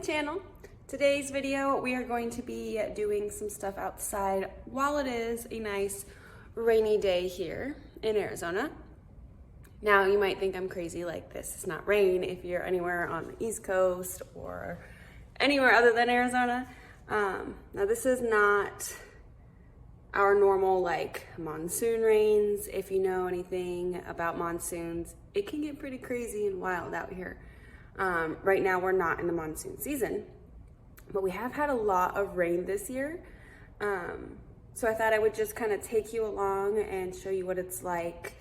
channel. Today's video we are going to be doing some stuff outside while it is a nice rainy day here in Arizona. Now you might think I'm crazy, like this is not rain if you're anywhere on the East Coast or anywhere other than Arizona. Now this is not our normal like monsoon rains. If you know anything about monsoons, it can get pretty crazy and wild out here. Right now we're not in the monsoon season, but we have had a lot of rain this year. So I thought I would just kind of take you along and show you what it's like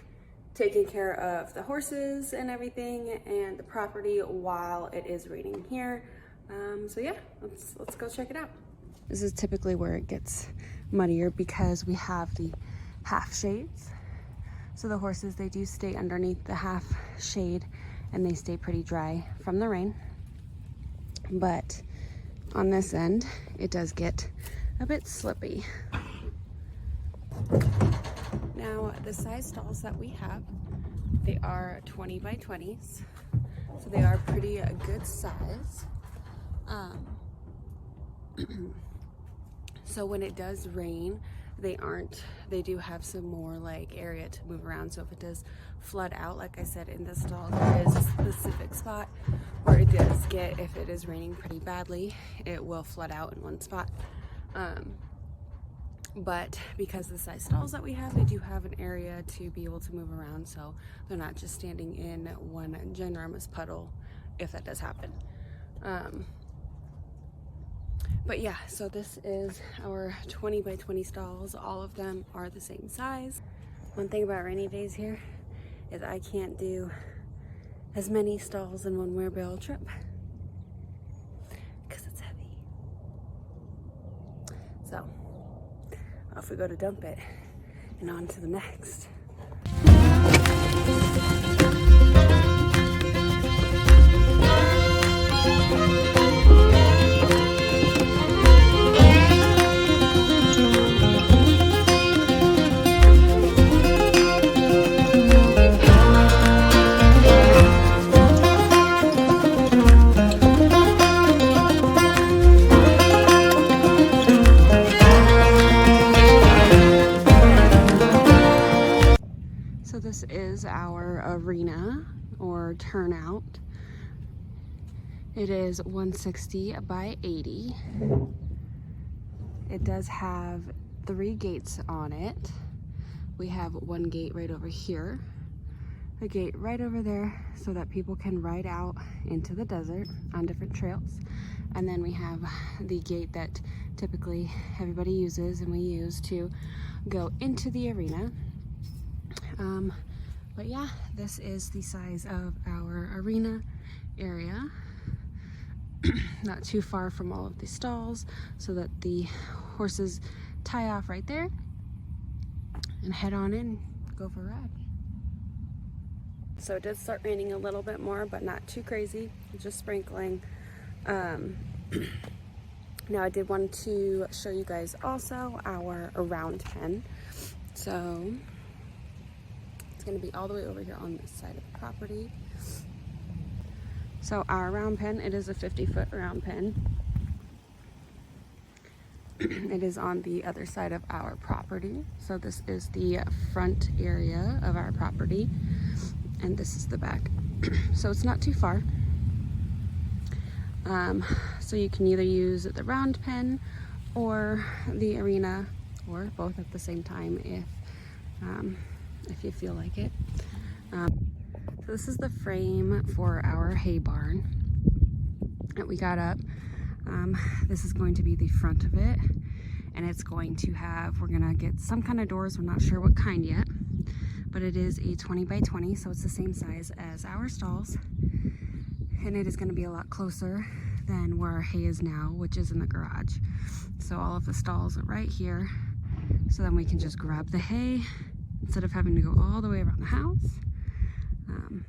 taking care of the horses and everything and the property while it is raining here. So yeah, let's go check it out. This is typically where it gets muddier because we have the half shades. So the horses, they do stay underneath the half shade and they stay pretty dry from the rain. But on this end, it does get a bit slippy. Now, the size stalls that we have, they are 20 by 20s. So they are pretty good size. So when it does rain, they do have some more like area to move around. So if it does flood out, like I said, in the stall, there is a specific spot where it does get, if it is raining pretty badly, it will flood out in one spot. But because of the size stalls that we have, they do have an area to be able to move around. So they're not just standing in one ginormous puddle if that does happen. But yeah, so this is our 20 by 20 stalls. All of them are the same size. One thing about rainy days here is I can't do as many stalls in one wheelbarrow trip because it's heavy. So off we go to dump it and on to the next. So this is our arena or turnout. It is 160 by 80. It does have 3 gates on it. We have one gate right over here, a gate right over there so that people can ride out into the desert on different trails. And then we have the gate that typically everybody uses and we use to go into the arena. But yeah, this is the size of our arena area. Not too far from all of the stalls so that the horses tie off right there and head on in, go for a ride. So it did start raining a little bit more, but not too crazy, just sprinkling. Now I did want to show you guys also our around pen. So it's going to be all the way over here on this side of the property. So our round pen, it is a 50-foot round pen. It is on the other side of our property. So this is the front area of our property and this is the back. So it's not too far. So you can either use the round pen or the arena or both at the same time if you feel like it. So this is the frame for our hay barn that we got up. This is going to be the front of it, and it's going to have, we're gonna get some kind of doors, we're not sure what kind yet, but it is a 20 by 20, so it's the same size as our stalls, and it is gonna be a lot closer than where our hay is now, which is in the garage. So all of the stalls are right here, so then we can just grab the hay instead of having to go all the way around the house.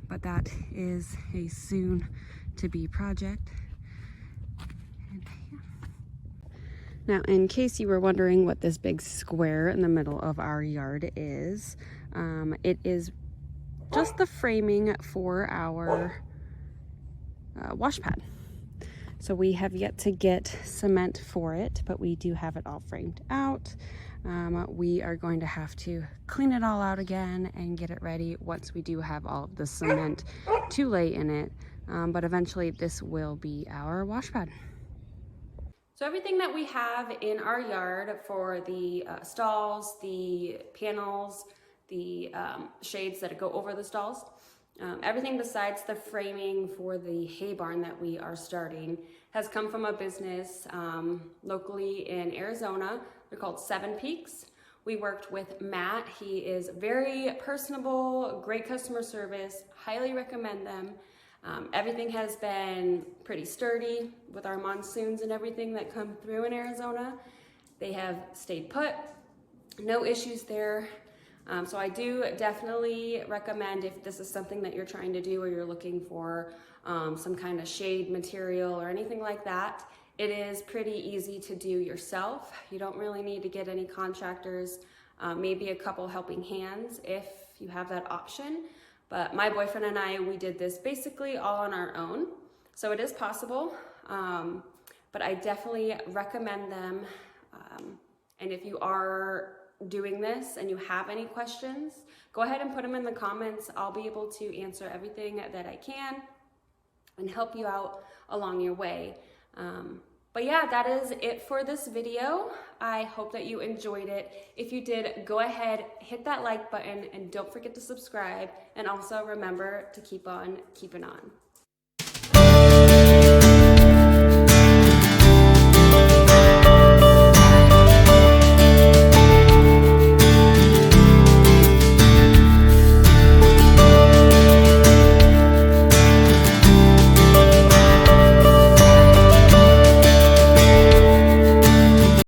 But that is a soon to be project. And, yeah. Now, in case you were wondering what this big square in the middle of our yard is, it is just the framing for our wash pad. So we have yet to get cement for it, but we do have it all framed out. We are going to have to clean it all out again and get it ready once we do have all of the cement to lay in it. But eventually this will be our wash pad. So everything that we have in our yard for the stalls, the panels, the shades that go over the stalls, everything besides the framing for the hay barn that we are starting has come from a business locally in Arizona. They're called Seven Peaks. We worked with Matt. He is very personable, great customer service, highly recommend them. Everything has been pretty sturdy with our monsoons and everything that come through in Arizona. They have stayed put, no issues there. So I do definitely recommend, if this is something that you're trying to do or you're looking for some kind of shade material or anything like that, it is pretty easy to do yourself. You don't really need to get any contractors, maybe a couple helping hands if you have that option. But my boyfriend and I, we did this basically all on our own. So it is possible, but I definitely recommend them. And if you are doing this and you have any questions, go ahead and put them in the comments. I'll be able to answer everything that I can and help you out along your way. But yeah, that is it for this video. I hope that you enjoyed it. If you did, go ahead, hit that like button, and don't forget to subscribe. And also remember to keep on keeping on.